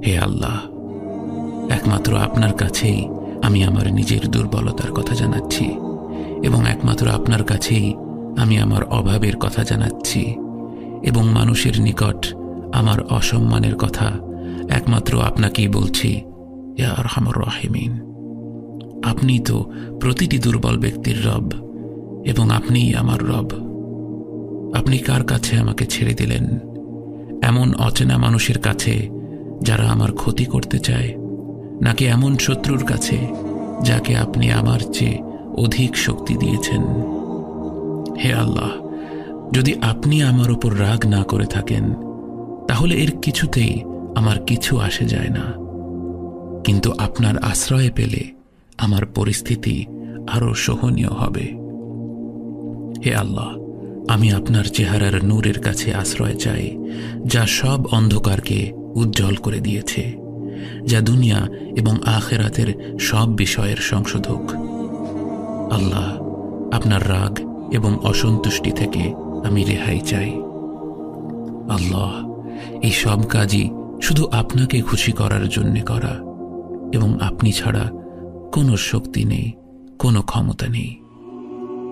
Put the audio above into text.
হে আল্লাহ, একমাত্র আপনার কাছেই আমি আমার নিজের দুর্বলতার কথা জানাচ্ছি এবং একমাত্র আপনার কাছেই আমি আমার অভাবের কথা জানাচ্ছি এবং মানুষের নিকট আমার অসম্মানের কথা একমাত্র আপনাকেই বলছি। ইয়া আরহামুর রাহিমিন, আপনি তো প্রতিটি দুর্বল ব্যক্তির রব এবং আপনিই আমার রব। আপনি কার কাছে আমাকে ছেড়ে দিলেন? এমন অচেনা মানুষের কাছে যারা আমার ক্ষতি করতে চায়, নাকি এমন শত্রুর কাছে যাকে আপনি আমার চেয়ে অধিক শক্তি দিয়েছেন? হে আল্লাহ, যদি আপনি আমার উপর রাগ না করে থাকেন তাহলে এর কিছুতেই আমার কিছু আসে যায় না, কিন্তু আপনার আশ্রয়ে পেলে আমার পরিস্থিতি আরো সহনীয় হবে। হে আল্লাহ, আমি আপনার চেহারার নূরের কাছে আশ্রয় চাই, যা সব অন্ধকারকে উজ্জ্বল করে দিয়েছে, যা দুনিয়া এবং আখিরাতের সব বিষয়ের সংশোধক। আল্লাহ, আপনার রাগ এবং অসন্তুষ্টি থেকে আমি রেহাই চাই। আল্লাহ, এই সব কাজই শুধু আপনাকে খুশি করার জন্য করা এবং আপনি ছাড়া কোনো শক্তি নেই, কোনো ক্ষমতা নেই।